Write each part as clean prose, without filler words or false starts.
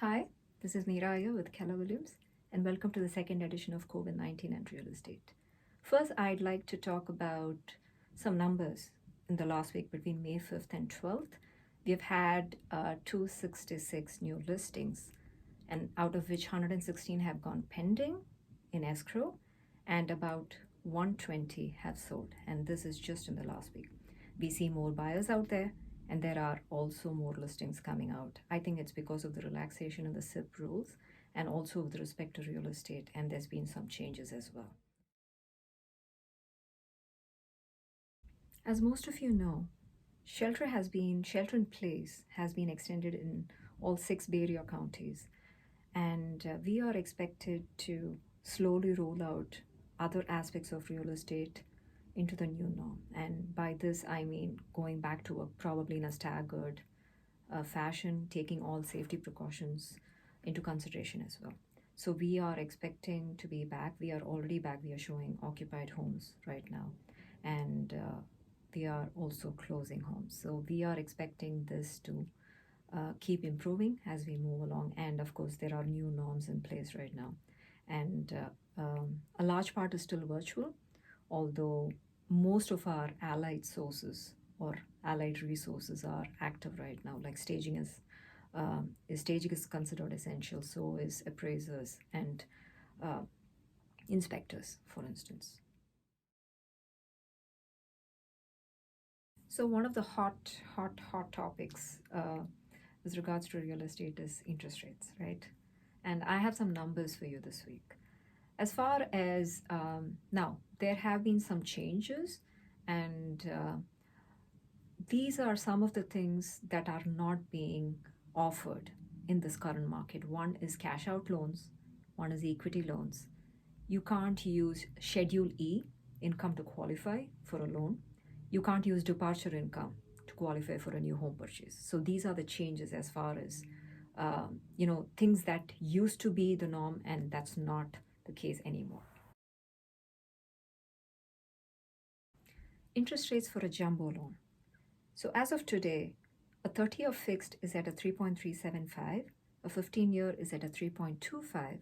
Hi, this is Meera Iyer with Keller Williams, and welcome to the second edition of COVID-19 and Real Estate. First, I'd like to talk about some numbers in the last week between May 5th and 12th. We've had 266 new listings, and out of which 116 have gone pending in escrow, and about 120 have sold. And this is just in the last week. We see more buyers out there, and there are also more listings coming out. I think it's because of the relaxation in the SIP rules and also with respect to real estate, and there's been some changes as well. As most of you know, shelter in place has been extended in all 6 Bay Area counties, and we are expected to slowly roll out other aspects of real estate into the new norm. And by this, I mean going back to work probably in a staggered fashion, taking all safety precautions into consideration as well. So we are expecting to be back. We are already back. We are showing occupied homes right now. And we are also closing homes. So we are expecting this to keep improving as we move along. And of course, there are new norms in place right now. And a large part is still virtual, although most of our allied sources or allied resources are active right now. Like staging is considered essential. So is appraisers and uh, inspectors, for instance. So one of the hot topics with regards to real estate is interest rates, right? And I have some numbers for you this week. As far as now, there have been some changes, and these are some of the things that are not being offered in this current market. One is cash out loans, one is equity loans. You can't use Schedule E income to qualify for a loan. You can't use departure income to qualify for a new home purchase. So these are the changes as far as things that used to be the norm, and that's not the case anymore. Interest rates for a jumbo loan. So as of today, a 30-year fixed is at a 3.375, a 15-year is at a 3.25,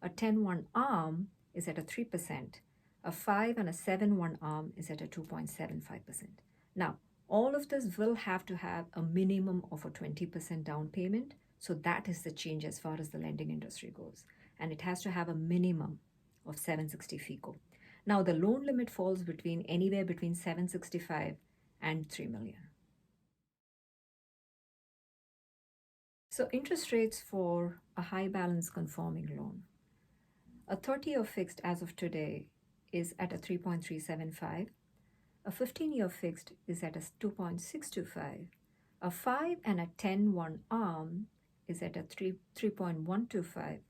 a 10-1 ARM is at a 3%, a 5 and a 7-1 ARM is at a 2.75%. Now, all of this will have to have a minimum of a 20% down payment. So that is the change as far as the lending industry goes. And it has to have a minimum of 760 FICO. Now, the loan limit falls anywhere between 765 and 3 million. So interest rates for a high balance conforming loan. A 30-year fixed as of today is at a 3.375. A 15-year fixed is at a 2.625. A 5 and a 10-1 ARM is at a 3.125,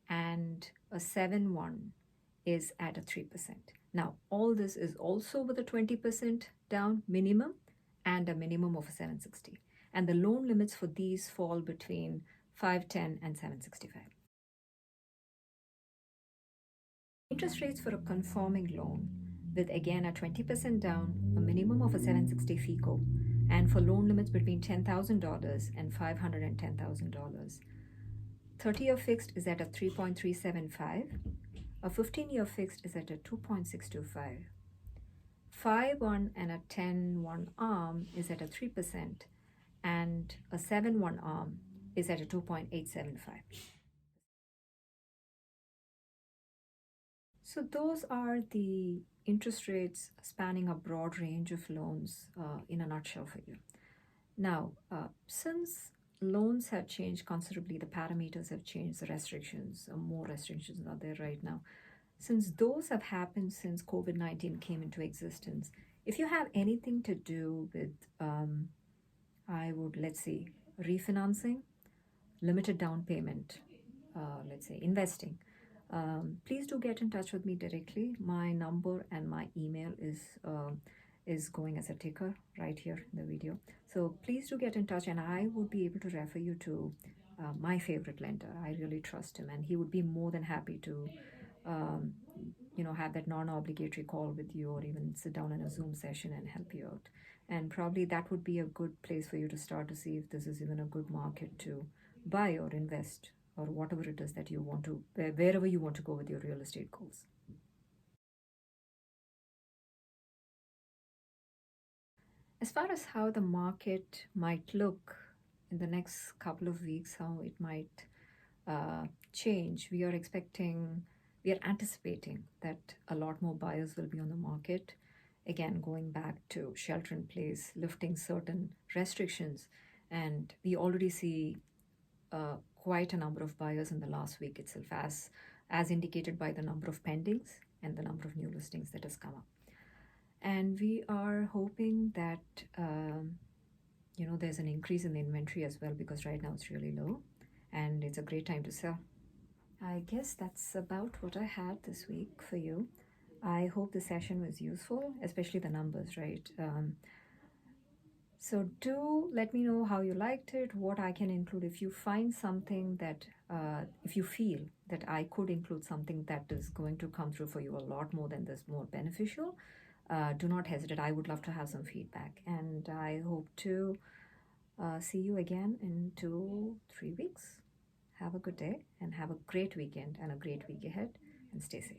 and a 7-1 is at a 3%. Now, all this is also with a 20% down minimum and a minimum of a 760. And the loan limits for these fall between 510 and 765. Interest rates for a conforming loan with again a 20% down, a minimum of a 760 FICO, and for loan limits between $10,000 and $510,000. 30-year fixed is at a 3.375. A 15-year fixed is at a 2.625. 5-1 and a 10-1 ARM is at a 3%, and a 7-1 ARM is at a 2.875. So those are the interest rates spanning a broad range of loans in a nutshell for you. Now, since loans have changed considerably, the parameters have changed, the restrictions, more restrictions are there right now. Since those have happened since COVID-19 came into existence, if you have anything to do with, let's say, refinancing, limited down payment, let's say, investing, please do get in touch with me directly. My number and my email is going as a ticker right here in the video. So please do get in touch, and I would be able to refer you to my favorite lender. I really trust him, and he would be more than happy to have that non-obligatory call with you, or even sit down in a Zoom session and help you out. And probably that would be a good place for you to start to see if this is even a good market to buy or invest or whatever it is that you want to, wherever you want to go with your real estate goals. As far as how the market might look in the next couple of weeks, how it might change, we are anticipating that a lot more buyers will be on the market. Again, going back to shelter in place, lifting certain restrictions, and we already see quite a number of buyers in the last week itself, as indicated by the number of pendings and the number of new listings that has come up. And we are hoping that there's an increase in the inventory as well, because right now it's really low and it's a great time to sell. I guess that's about what I had this week for you. I hope the session was useful, especially the numbers, right? So do let me know how you liked it, what I can include. If you find something that, if you feel that I could include something that is going to come through for you a lot more than this, more beneficial, do not hesitate. I would love to have some feedback. And I hope to see you again in 2-3 weeks. Have a good day and have a great weekend and a great week ahead, and stay safe.